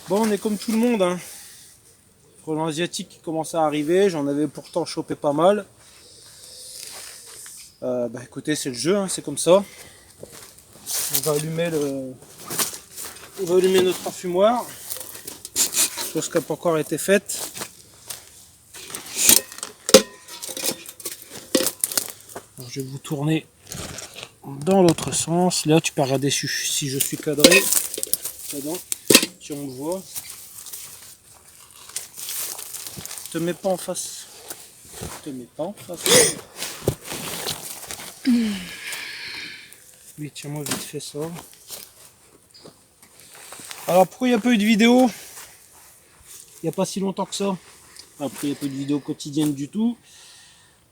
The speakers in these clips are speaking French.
Bon, on est comme tout le monde, hein. Frelons asiatiques qui commencent à arriver, j'en avais pourtant chopé pas mal. Écoutez, c'est le jeu, hein, c'est comme ça. On va allumer notre enfumoir. Chose qui n'a pas encore été faite. Alors, je vais vous tourner dans l'autre sens. Là, tu peux regarder si je suis cadré. Pardon, si on me voit. Te mets pas en face. Te mets pas en face. Oui, tiens-moi vite fait ça. Alors, pourquoi il n'y a pas eu de vidéo il n'y a pas si longtemps que ça? Après, il n'y a pas eu de vidéo quotidienne du tout.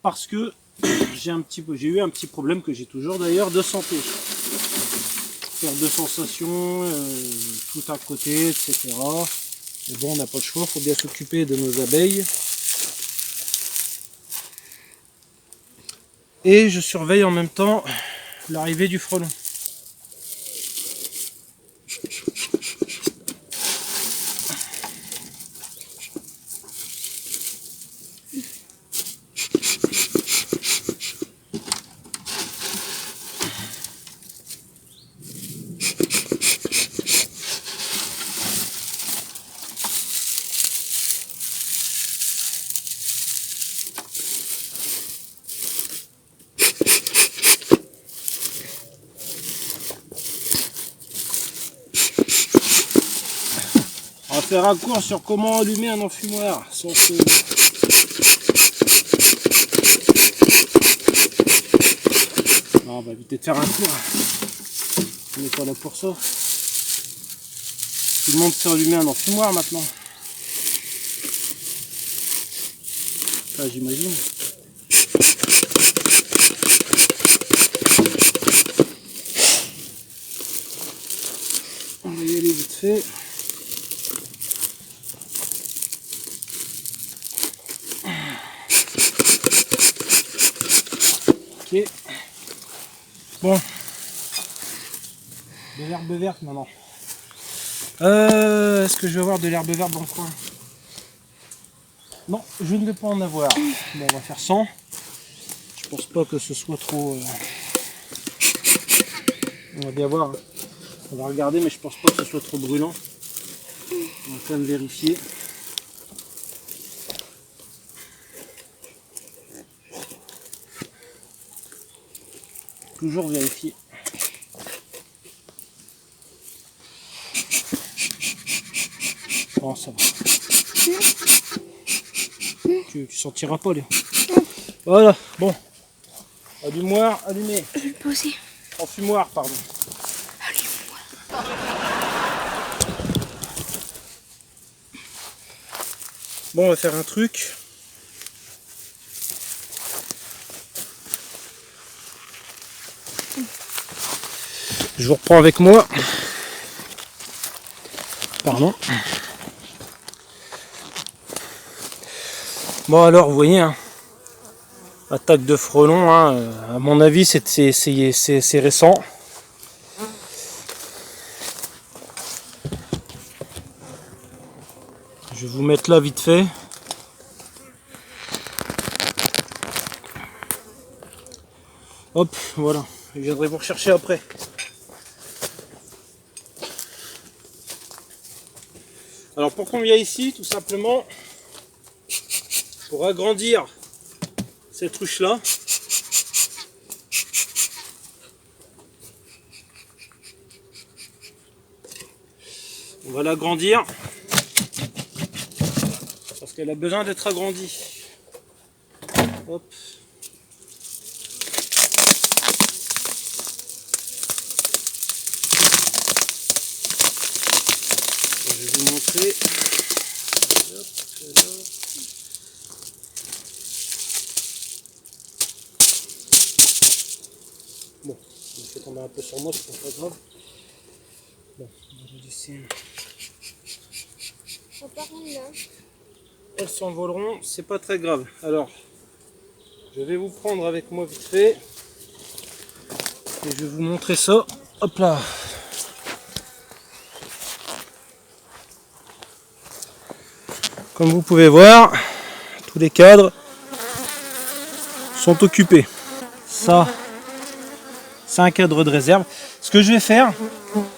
Parce que j'ai eu un petit problème que j'ai toujours d'ailleurs de santé. Perte de sensation, tout à côté, etc. Mais bon, on n'a pas le choix, il faut bien s'occuper de nos abeilles. Et je surveille en même temps l'arrivée du frelon. On va faire un cours sur comment allumer un enfumoir sans que... Non, on va éviter de faire un cours. On n'est pas là pour ça. Tout le monde sait allumer un enfumoir maintenant. Là, j'imagine. On va y aller vite fait. Ok. Bon. De l'herbe verte maintenant. Est-ce que je vais avoir de l'herbe verte dans le coin? Non, je ne vais pas en avoir. Bon, on va faire 100. Je pense pas que ce soit trop... On va bien voir. On va regarder, mais je pense pas que ce soit trop brûlant. On va quand même vérifier. Toujours vérifier. Oh, ça va. Tu sentiras pas, Léo. Voilà, bon. Allumoir, allumé. Je vais le poser. Enfumoir, pardon. Allume-moi. Bon, on va faire un truc. Je vous reprends avec moi. Pardon. Bon alors, vous voyez, hein, attaque de frelons, hein, à mon avis c'est récent. Je vais vous mettre là vite fait. Hop, voilà. Je viendrai vous rechercher après. Alors pourquoi on vient ici? Tout simplement pour agrandir cette ruche là. On va l'agrandir parce qu'elle a besoin d'être agrandie. Hop. Je vais vous montrer. Hop, là. Bon, je vais tomber un peu sur moi, c'est pas grave. Bon, on va laisser. Elles s'envoleront, c'est pas très grave. Alors, je vais vous prendre avec moi vite fait. Et je vais vous montrer ça. Hop là. Comme vous pouvez voir, tous les cadres sont occupés. Ça, c'est un cadre de réserve. Ce que je vais faire,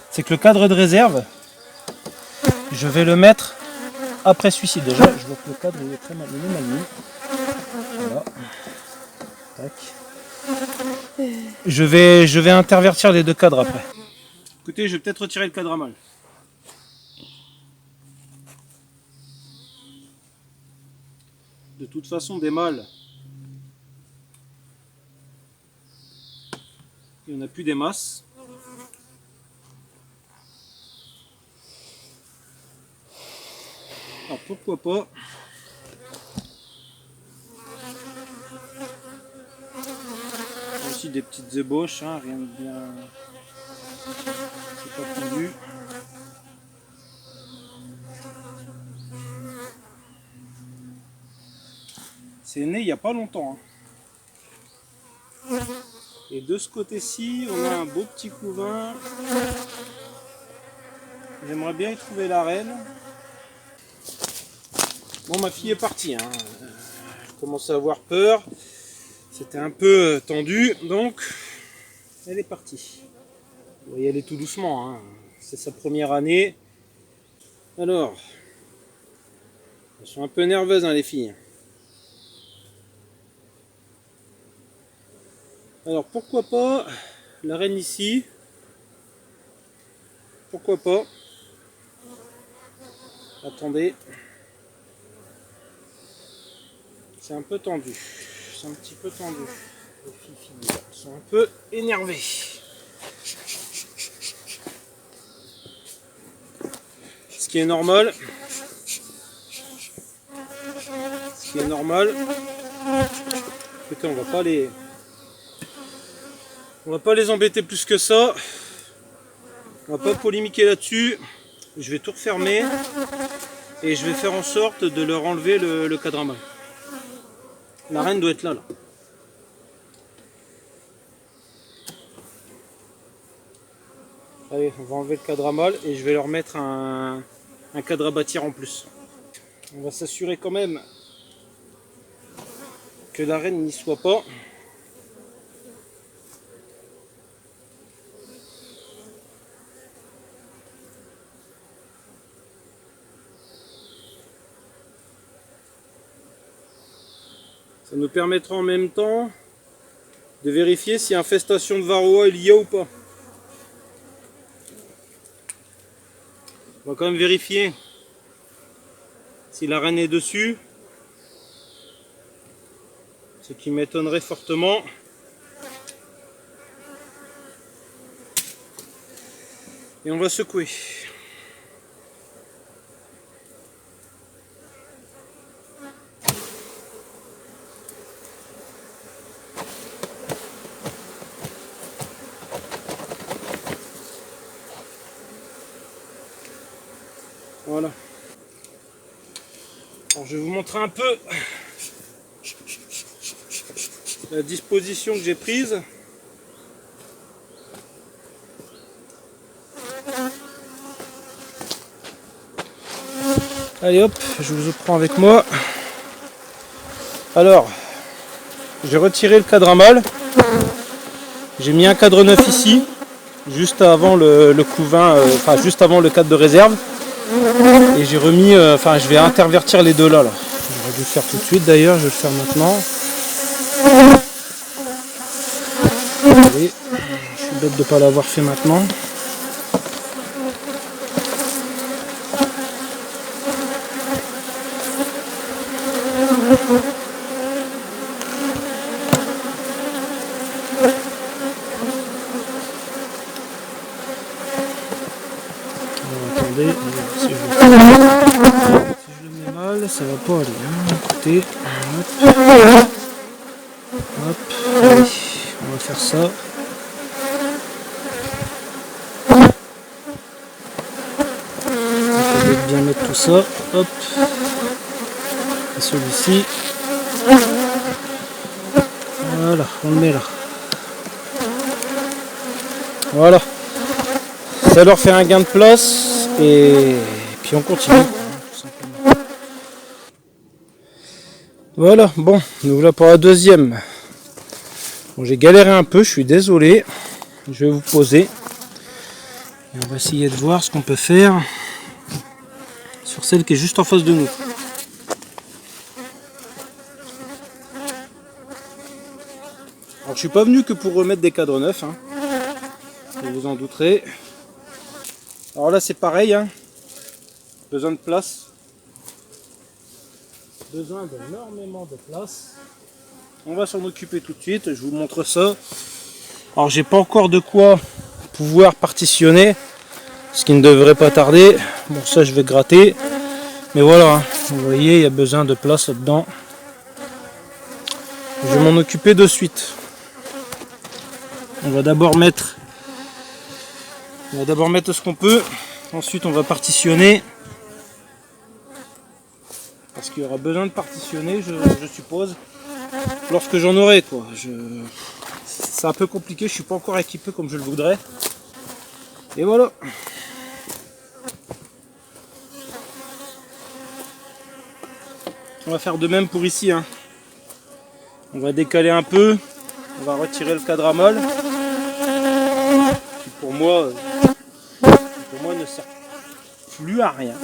c'est que le cadre de réserve, je vais le mettre après celui-ci. Déjà, je vois que le cadre il est très mal mis. Voilà. Tac. Je vais intervertir les deux cadres après. Écoutez, je vais peut-être retirer le cadre à mal. De toute façon, des mâles, il n'y en a plus des masses. Alors pourquoi pas aussi des petites ébauches, hein, rien de bien. C'est pas tendu. C'est né il n'y a pas longtemps. Hein. Et de ce côté-ci, on a un beau petit couvain. J'aimerais bien y trouver la reine. Bon, ma fille est partie. Hein. Je commence à avoir peur. C'était un peu tendu, donc elle est partie. On va y aller tout doucement. Hein. C'est sa première année. Alors, elles sont un peu nerveuses, hein, les filles. Alors pourquoi pas la reine ici? Pourquoi pas? Attendez. C'est un peu tendu. C'est un petit peu tendu. Les filles sont un peu énervées. Ce qui est normal. Ce qui est normal. Écoutez, on va pas les embêter plus que ça. On va pas polémiquer là-dessus. Je vais tout refermer et je vais faire en sorte de leur enlever le cadre à main. La reine doit être là. Allez, on va enlever le cadre à mal et je vais leur mettre un cadre à bâtir en plus. On va s'assurer quand même que la reine n'y soit pas. Ça nous permettra en même temps de vérifier si infestation de varroa il y a ou pas. On va quand même vérifier si la reine est dessus, ce qui m'étonnerait fortement. Et on va secouer. Voilà. Alors je vais vous montrer un peu la disposition que j'ai prise. Allez hop, je vous prends avec moi. Alors, j'ai retiré le cadre à mal. J'ai mis un cadre neuf ici, juste avant le couvain, enfin juste avant le cadre de réserve. Et j'ai remis, je vais intervertir les deux là. J'aurais dû le faire tout de suite d'ailleurs, je vais le faire maintenant. Allez, je suis bête de ne pas l'avoir fait maintenant. Attendez, si je le mets mal, ça va pas aller. Hein. Écoutez, hop, allez, on va faire ça. On va bien mettre tout ça. Hop, et celui-ci. Voilà, on le met là. Voilà. Ça leur fait un gain de place et puis on continue tout simplement. Voilà, bon, nous voilà pour la deuxième. Bon, j'ai galéré un peu, je suis désolé. Je vais vous poser. Et on va essayer de voir ce qu'on peut faire sur celle qui est juste en face de nous. Alors je suis pas venu que pour remettre des cadres neufs, hein. Vous vous en douterez. Alors là c'est pareil, hein. Besoin de place. Besoin d'énormément de place. On va s'en occuper tout de suite, je vous montre ça. Alors j'ai pas encore de quoi pouvoir partitionner, ce qui ne devrait pas tarder. Bon ça je vais gratter. Mais voilà, hein. Vous voyez il y a besoin de place là-dedans. Je vais m'en occuper de suite. On va d'abord mettre ce qu'on peut. Ensuite on va partitionner. Parce qu'il y aura besoin de partitionner, je suppose. Lorsque j'en aurai quoi. C'est un peu compliqué, je suis pas encore équipé comme je le voudrais. Et voilà. On va faire de même pour ici, hein. On va décaler un peu. On va retirer le cadre à molle. Qui pour moi ne sert plus à rien.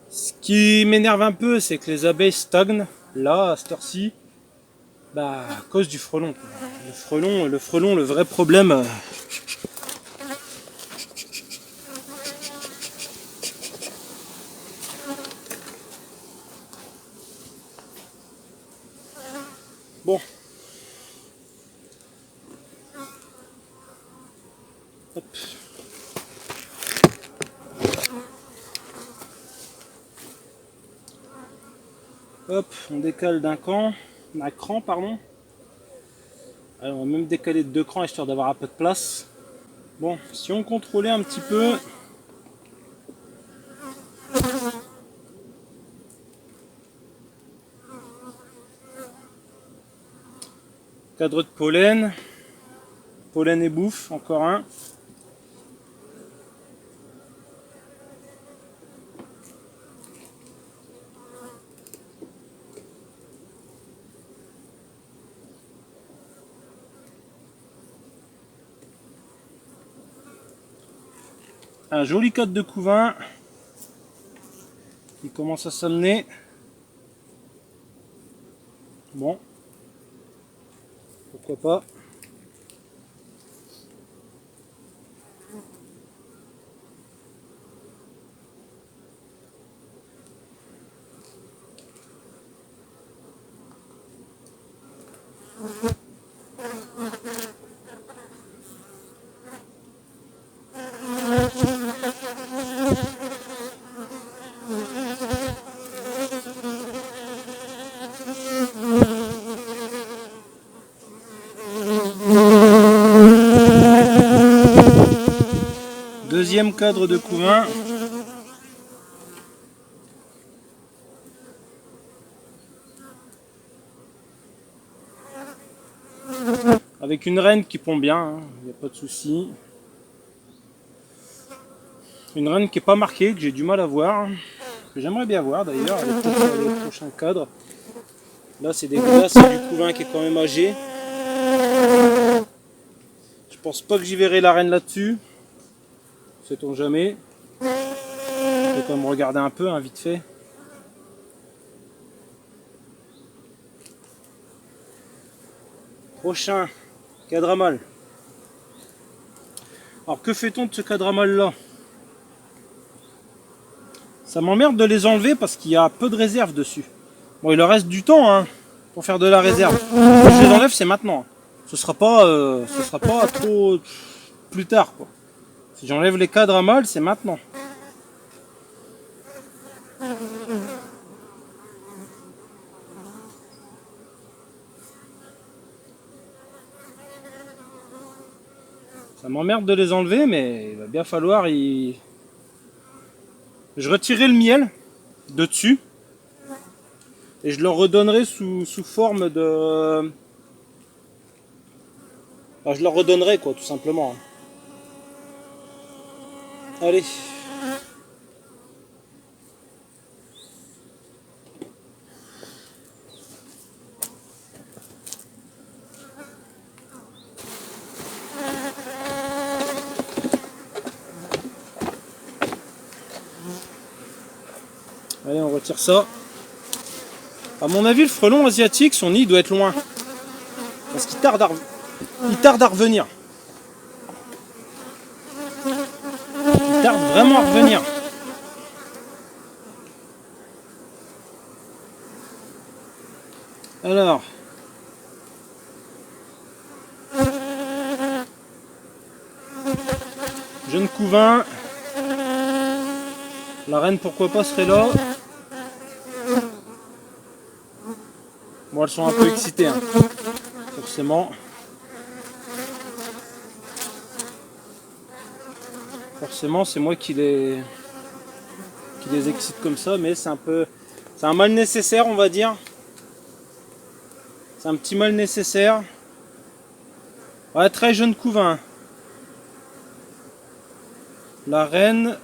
Ce qui m'énerve un peu, c'est que les abeilles stagnent là, à cette heure-ci, à cause du frelon. Le frelon, le vrai problème. Bon. Hop. Hop, on décale d'un cran, pardon. Alors, on va même décaler de 2 crans histoire d'avoir un peu de place. Bon, si on contrôlait un petit peu. Cadre de pollen. Pollen et bouffe, encore un. Un joli cadre de couvain qui commence à s'amener. Bon, pourquoi pas. Deuxième cadre de couvain. Avec une reine qui pond bien, il n'y a pas de souci. Une reine qui n'est pas marquée, que j'ai du mal à voir, que j'aimerais bien voir d'ailleurs avec les prochains cadres. Là c'est du couvain qui est quand même âgé. Je pense pas que j'y verrai la reine là-dessus. Sait-on jamais. Je vais quand même regarder un peu, hein, vite fait. Prochain cadre à molle. Alors que fait-on de ce cadre à molle là? Ça m'emmerde de les enlever parce qu'il y a peu de réserve dessus. Bon, il leur reste du temps, hein, pour faire de la réserve. Si je les enlève, c'est maintenant. Ce sera pas trop plus tard, quoi. Si j'enlève les cadres à molle, c'est maintenant. Ça m'emmerde de les enlever, mais il va bien falloir y... Je retirerai le miel de dessus et je leur redonnerai sous forme de... Enfin, je leur redonnerai quoi, tout simplement. Allez. Allez, on retire ça. À mon avis, le frelon asiatique, son nid doit être loin. Parce qu'il tarde à revenir. Il tarde vraiment à revenir. Alors. Jeune couvain. La reine, pourquoi pas, serait là. Bon, elles sont un peu excitées, hein. Forcément. Forcément, c'est moi qui les excite comme ça, mais c'est un mal nécessaire, on va dire. C'est un petit mal nécessaire. Ouais, très jeune couvain. La reine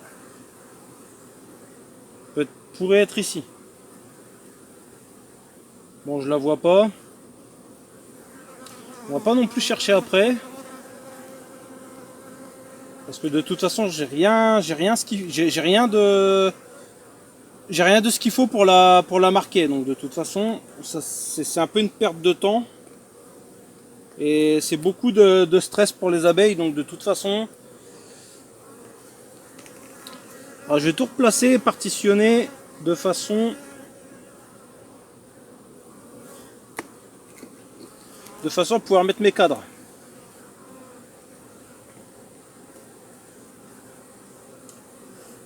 pourrait être ici. Bon, je la vois pas. On va pas non plus chercher après. Parce que de toute façon, j'ai rien de ce qu'il faut pour la marquer. Donc de toute façon, c'est un peu une perte de temps. Et c'est beaucoup de stress pour les abeilles. Donc de toute façon, alors, je vais tout replacer, partitionner de façon à pouvoir mettre mes cadres.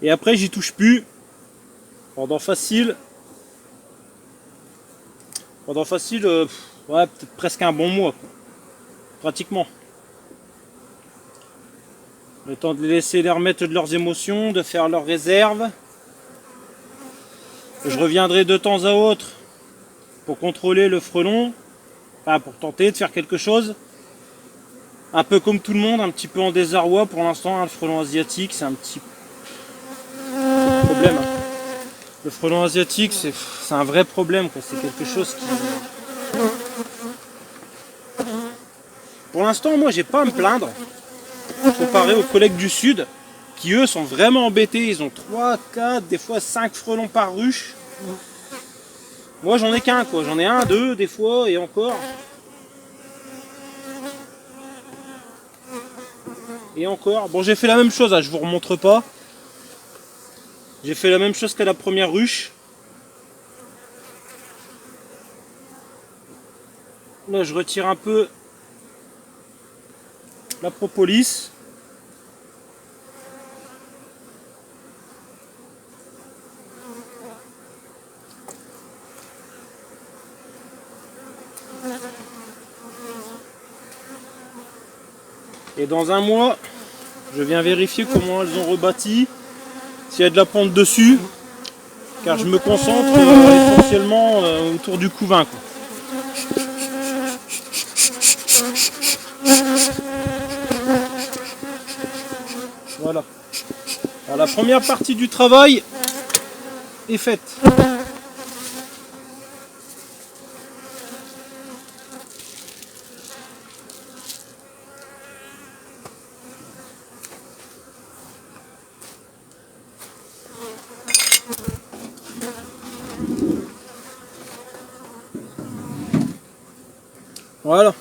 Et après, j'y touche plus pendant facile. Ouais, peut-être presque un bon mois, quoi. Pratiquement. Le temps de les laisser les remettre de leurs émotions, de faire leurs réserves. Je reviendrai de temps à autre pour contrôler le frelon, enfin pour tenter de faire quelque chose. Un peu comme tout le monde, un petit peu en désarroi pour l'instant, hein, le frelon asiatique, c'est un petit problème. Le frelon asiatique, c'est un vrai problème, quoi. C'est quelque chose qui... Pour l'instant, moi, j'ai pas à me plaindre, comparé aux collègues du Sud, qui eux sont vraiment embêtés. Ils ont 3, 4, des fois 5 frelons par ruche. Moi, j'en ai qu'un, quoi. J'en ai 1, 2, des fois, et encore. Et encore. Bon, j'ai fait la même chose, hein, je vous remontre pas. J'ai fait la même chose qu'à la première ruche. Là, je retire un peu la propolis. Et dans un mois, je viens vérifier comment elles ont rebâti, s'il y a de la pente dessus, car je me concentre essentiellement autour du couvain, quoi. Voilà. Alors, la première partie du travail est faite. Voilà.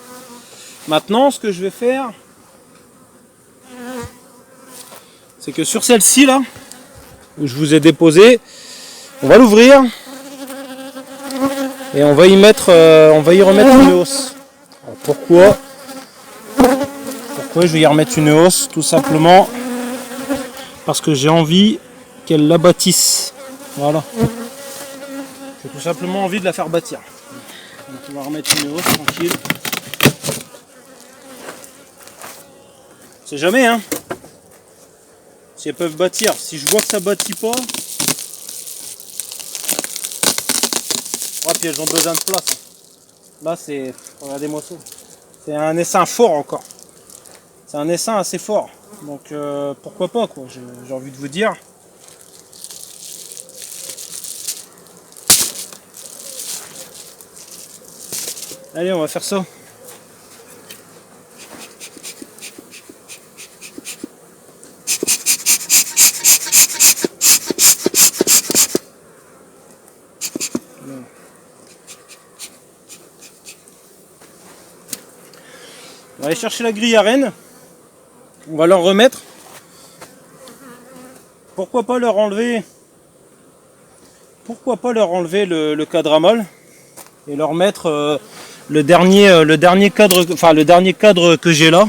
Maintenant, ce que je vais faire, c'est que sur celle-ci là, où je vous ai déposé, on va l'ouvrir et on va y remettre une hausse. Alors, pourquoi je vais y remettre une hausse? Tout simplement parce que j'ai envie qu'elle la bâtisse. Voilà. J'ai tout simplement envie de la faire bâtir. Donc on va remettre une hausse tranquille. C'est jamais, hein. Si elles peuvent bâtir, si je vois que ça bâtit pas, puis elles ont besoin de place. Là c'est, regardez-moi ça, c'est un essaim fort encore. C'est un essaim assez fort, donc pourquoi pas, quoi. J'ai envie de vous dire. Allez, on va faire ça. va aller chercher la grille à rennes. On va leur remettre. Pourquoi pas leur enlever le cadre à molle et leur mettre le dernier cadre que j'ai là.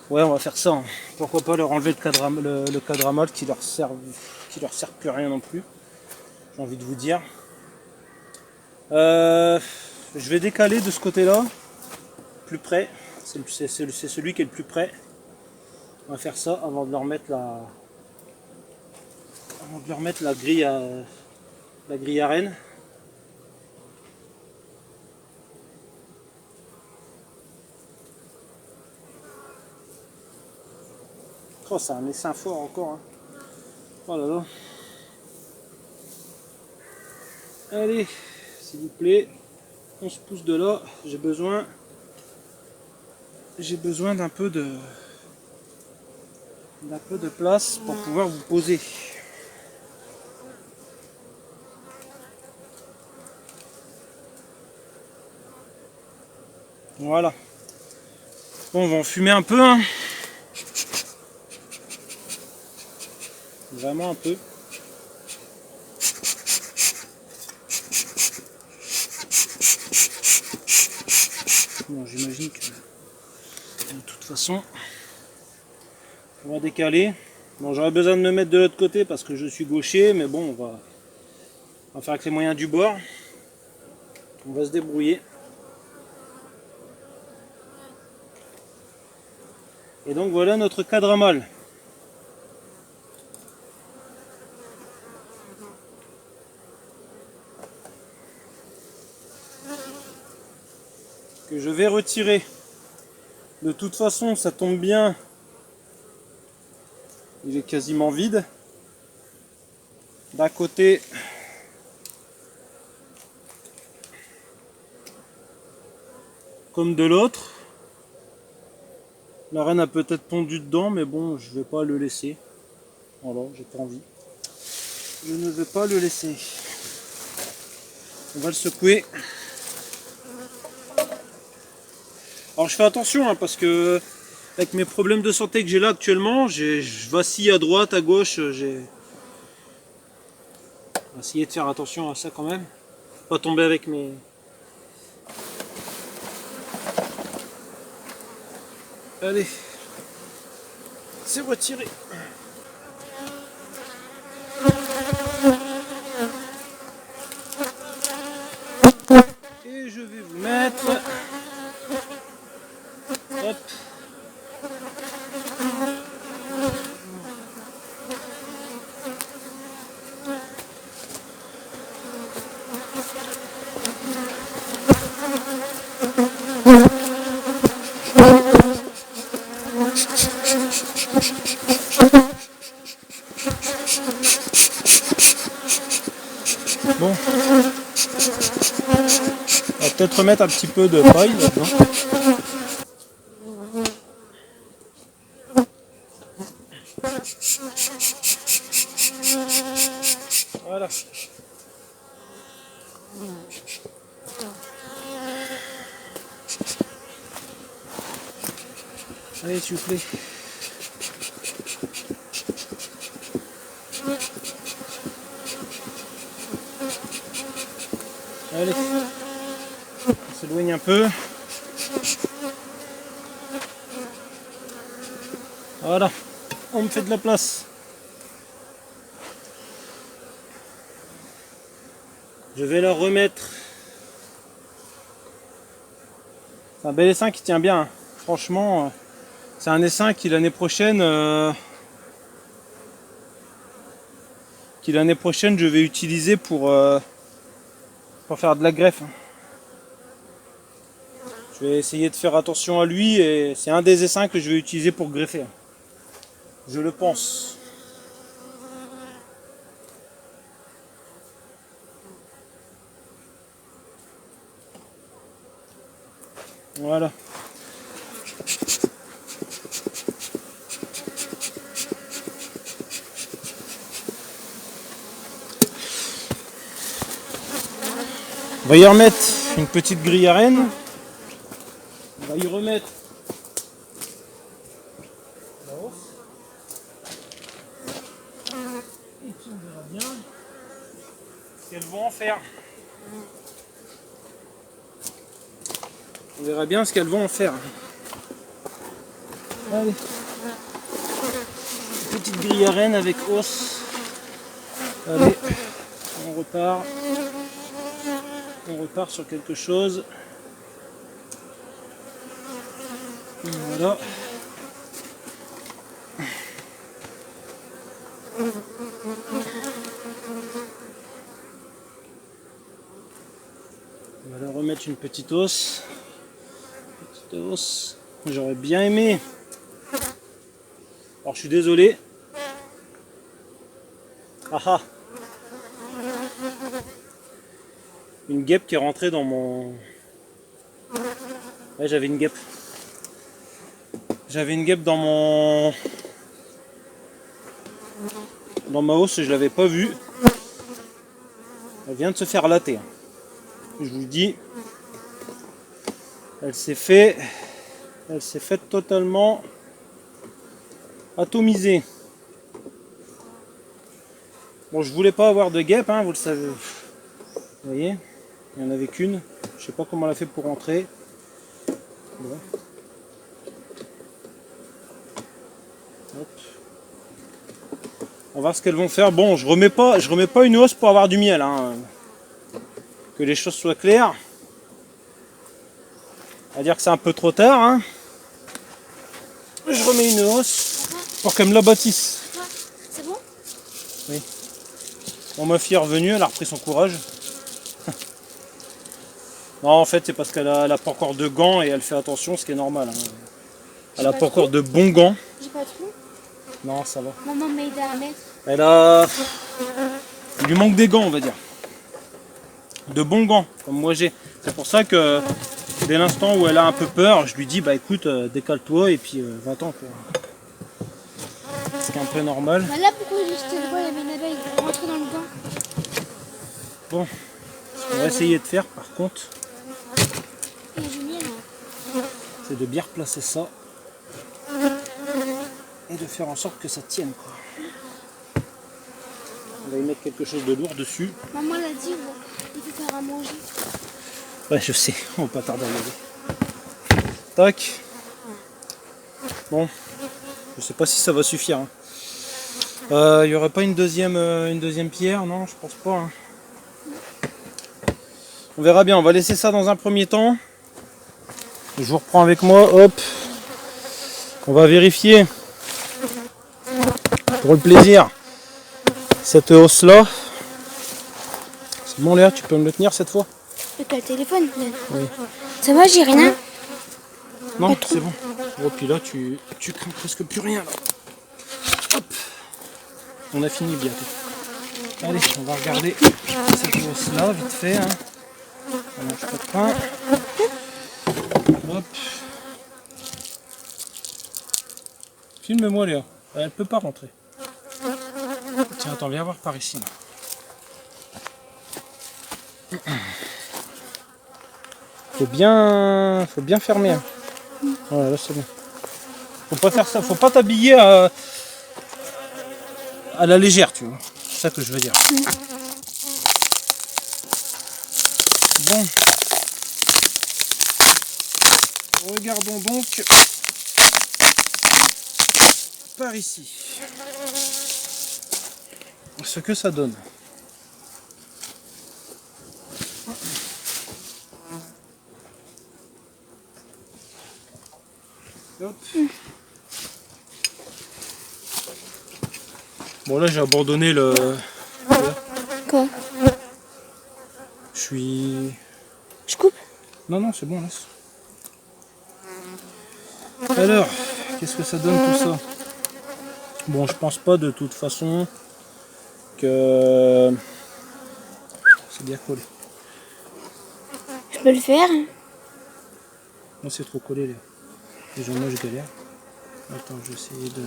Ouais, on va faire ça. Hein. Pourquoi pas leur enlever le cadre à molle qui leur sert plus rien non plus. J'ai envie de vous dire. Je vais décaler de ce côté-là, plus près. C'est celui qui est le plus près. On va faire ça avant de leur mettre la grille à rennes. Oh, c'est un essaim fort encore. Hein. Oh là là. Allez, s'il vous plaît, on se pousse de là. J'ai besoin d'un peu de place pour pouvoir vous poser. Voilà. Bon, on va en fumer un peu. Hein. Vraiment un peu. Bon, j'imagine que de toute façon, on va décaler. Bon, j'aurais besoin de me mettre de l'autre côté parce que je suis gaucher, mais bon, on va faire avec les moyens du bord. On va se débrouiller. Et donc voilà notre cadre à molle. Que je vais retirer. De toute façon, ça tombe bien. Il est quasiment vide. D'un côté, comme de l'autre. La reine a peut-être pondu dedans, mais bon, je vais pas le laisser. Voilà, j'ai pas envie. Je ne veux pas le laisser. On va le secouer. Alors je fais attention hein, parce que avec mes problèmes de santé que j'ai là actuellement, je vacille à droite, à gauche. J'ai essayé de faire attention à ça quand même. Pas tomber avec mes... Allez, c'est retiré. Et je vais vous mettre... Hop. Bon, on va peut-être remettre un petit peu de paille là-dedans. Voilà. Allez, s'il vous plaît. Allez, on s'éloigne un peu. Voilà, on me fait de la place. Je vais leur remettre. C'est un bel essaim qui tient bien. Hein. Franchement, c'est un essaim qui l'année prochaine, je vais utiliser pour faire de la greffe. Je vais essayer de faire attention à lui et c'est un des essaims que je vais utiliser pour greffer. Je le pense. Voilà. On va y remettre une petite grille à rennes. va y remettre la hausse. Et puis on verra bien ce qu'elles vont en faire. On verra bien ce qu'elles vont en faire. Allez. Petite grille à rennes avec hausse. Allez, on repart. On repart sur quelque chose. Voilà. On va leur remettre une petite hausse. Petite hausse. J'aurais bien aimé. Alors je suis désolé. Ah ah. Une guêpe qui est rentrée dans mon... Ouais, j'avais une guêpe. J'avais une guêpe dans mon... Dans ma hausse, je l'avais pas vue. Elle vient de se faire latter. Je vous le dis. Elle s'est faite totalement atomiser. Bon, je voulais pas avoir de guêpe, hein, vous le savez. Vous voyez, il n'y en avait qu'une. Je sais pas comment elle a fait pour rentrer. Bon. Hop. On va voir ce qu'elles vont faire. Bon, je remets pas une hausse pour avoir du miel, hein. Que les choses soient claires. On va dire que c'est un peu trop tard, hein. Je remets une hausse pour qu'elle me la bâtisse. C'est bon? Oui. Bon, ma fille est revenue, elle a repris son courage. Non, en fait, c'est parce qu'elle a pas encore de gants et elle fait attention, ce qui est normal, hein. Elle a pas encore de bons gants. J'ai pas trop. Non, ça va. Maman m'a aidé à mettre. Elle a... Il lui manque des gants, on va dire. De bons gants, comme moi j'ai. C'est pour ça que dès l'instant où elle a un peu peur, je lui dis, bah écoute, décale-toi et puis va-t'en, quoi. Ce qui est un peu normal. Bah là, pourquoi j'ai jeté le doigt, il y avait une abeille rentrée dans le gant. Bon, ce qu'on va essayer de faire, par contre, Et j'ai mis c'est de bien replacer ça. Et de faire en sorte que ça tienne, quoi. On va y mettre quelque chose de lourd dessus. Maman l'a dit, il faut faire à manger. Ouais, je sais, on va pas tarder à y aller. Tac. Bon, je sais pas si ça va suffire, hein. Il y aurait pas une deuxième pierre? Non, je pense pas, hein. On verra bien, on va laisser ça dans un premier temps. Je vous reprends avec moi, hop. On va vérifier, pour le plaisir, cette hausse là. C'est bon Léa, tu peux me le tenir cette fois? Et t'as le téléphone? Oui. Ça va, j'ai rien. Non, c'est bon. Oh, puis là, tu crains presque plus rien. Là. Hop. On a fini bientôt. Allez, on va regarder cette hausse là, vite fait, hein. On mange pas de pain. Hop. Filme-moi Léa. Elle peut pas rentrer. Tiens, attends, viens voir par ici. Là. Faut bien fermer. Hein. Voilà, là c'est bon. Faut pas faire ça, faut pas t'habiller à la légère, tu vois. C'est ça que je veux dire. Bon. Regardons donc par ici ce que ça donne. Hop. Bon là j'ai abandonné le... Quoi? Je coupe? Non, non, c'est bon, laisse. Alors, qu'est-ce que ça donne tout ça? Bon, je pense pas de toute façon que... C'est bien collé. Je peux le faire. Non, c'est trop collé, là. Déjà, moi, je galère. Attends, je vais essayer de...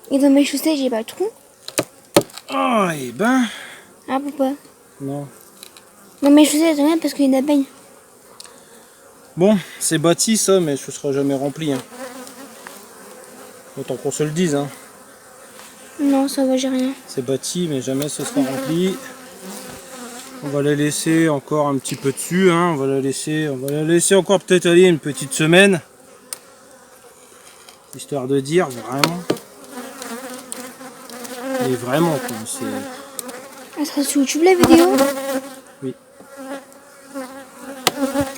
Et dans mes chaussettes, j'ai pas le trou. Oh, et ben... Ah, pourquoi? Non. Non, mes chaussettes, elles sont bien parce qu'il y a une abeille. Bon, c'est bâti ça, mais ce sera jamais rempli. Hein. Autant qu'on se le dise. Hein. Non, ça va, j'ai rien. C'est bâti, mais jamais ce sera rempli. On va la laisser encore un petit peu dessus. Hein. On va la laisser encore peut-être aller une petite semaine. Histoire de dire vraiment. Et vraiment, quoi. C'est... Elle sera sur YouTube la vidéo. Oui.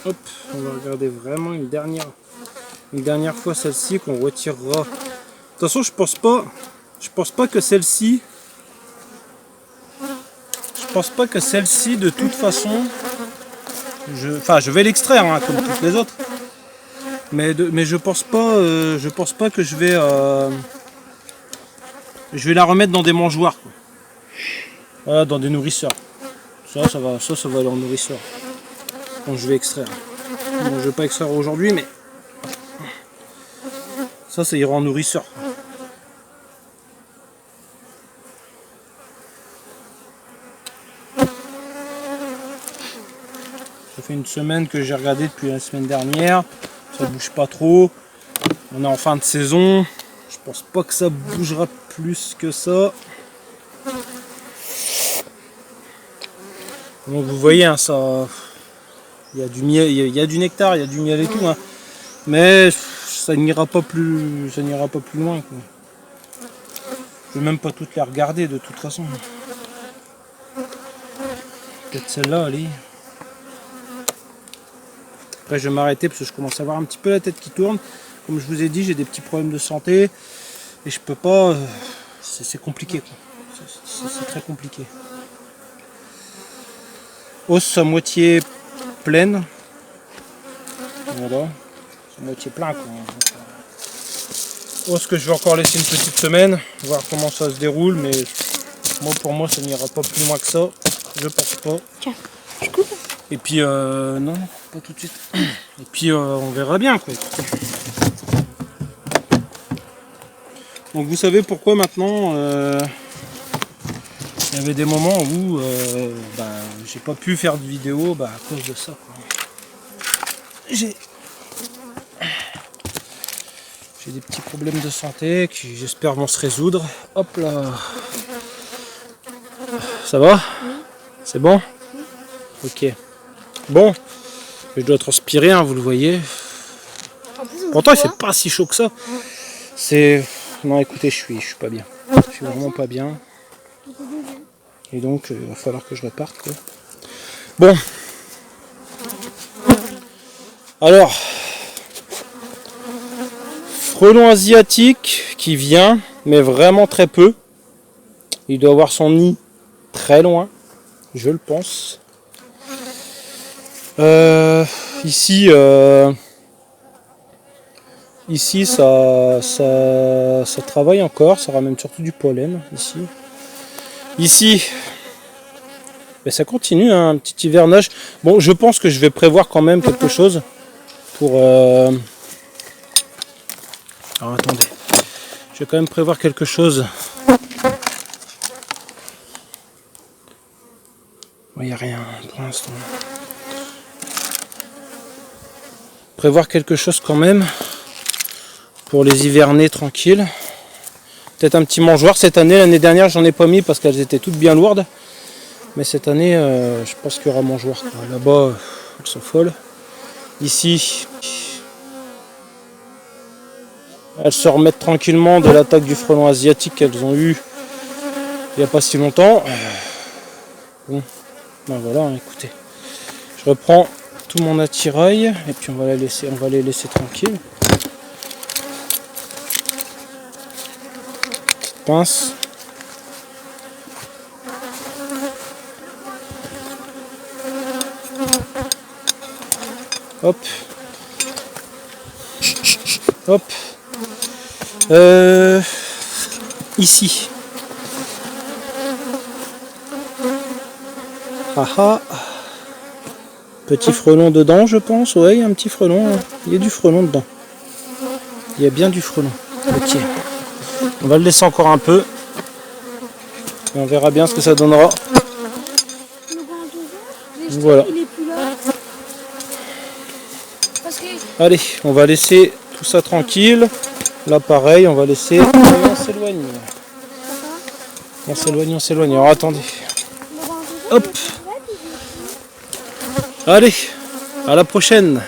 Hop, on va regarder vraiment une dernière fois celle-ci qu'on retirera. De toute façon, je pense pas que celle-ci, de toute façon, je vais l'extraire hein, comme toutes les autres, mais je pense pas que je vais la remettre dans des mangeoires, quoi. Voilà, dans des nourrisseurs. Ça va aller en nourrisseur. Quand je vais extraire. Bon, je vais pas extraire aujourd'hui, mais ça ira en nourrisseur. Ça fait une semaine que j'ai regardé depuis la semaine dernière. Ça bouge pas trop. On est en fin de saison. Je pense pas que ça bougera plus que ça. Donc vous voyez, hein, ça, il y a du miel, il y a du nectar, il y a du miel et tout, hein, mais ça n'ira pas plus loin, quoi. Je vais même pas toutes les regarder de toute façon. Peut-être celle-là, allez. Après je vais m'arrêter parce que je commence à avoir un petit peu la tête qui tourne. Comme je vous ai dit, j'ai des petits problèmes de santé et je peux pas. C'est compliqué, quoi. C'est très compliqué. Os à moitié pleine. Voilà. C'est à moitié plein, quoi. Os que je vais encore laisser une petite semaine, voir comment ça se déroule, mais pour moi ça n'ira pas plus loin que ça. Je pense pas. Tiens, je coupe. Et puis non, pas tout de suite. Et puis on verra bien, quoi. Donc vous savez pourquoi maintenant il y avait des moments où j'ai pas pu faire de vidéo à cause de ça, quoi. J'ai des petits problèmes de santé qui j'espère vont se résoudre. Hop là. Ça va? Oui. C'est bon? Oui. Ok. Bon, je dois transpirer, hein, vous le voyez. Pourtant il fait pas si chaud que ça. C'est... Non écoutez, je suis pas bien. Je suis vraiment pas bien. Et donc il va falloir que je reparte, quoi. Bon. Alors, frelon asiatique qui vient, mais vraiment très peu. Il doit avoir son nid très loin, je le pense. Ici ça travaille encore, ça ramène surtout du pollen ici. Ici, ben ça continue, hein, un petit hivernage. Bon, je pense que je vais prévoir quand même quelque chose pour... Alors attendez, je vais quand même prévoir quelque chose. Il n'y a rien pour l'instant. Prévoir quelque chose quand même pour les hiverners tranquilles. Peut-être un petit mangeoire cette année. L'année dernière j'en ai pas mis parce qu'elles étaient toutes bien lourdes. Mais cette année je pense qu'il y aura mangeoire. Là-bas elles sont folles. Ici elles se remettent tranquillement de l'attaque du frelon asiatique qu'elles ont eu il n'y a pas si longtemps. Bon, ben voilà, écoutez. Je reprends tout mon attirail et puis on va les laisser tranquilles. Petite pince. Hop. Hop. Ici. Ah. Petit frelon dedans, je pense. Ouais, il y a un petit frelon. Hein. Il y a du frelon dedans. Il y a bien du frelon. Ok. On va le laisser encore un peu. Et on verra bien ce que ça donnera. Le grand voilà. Il est plus là. parce que... Allez, on va laisser tout ça tranquille. Là, pareil, on va laisser... Et on s'éloigne. On s'éloigne, on s'éloigne. Alors, attendez. Hop. Allez, à la prochaine.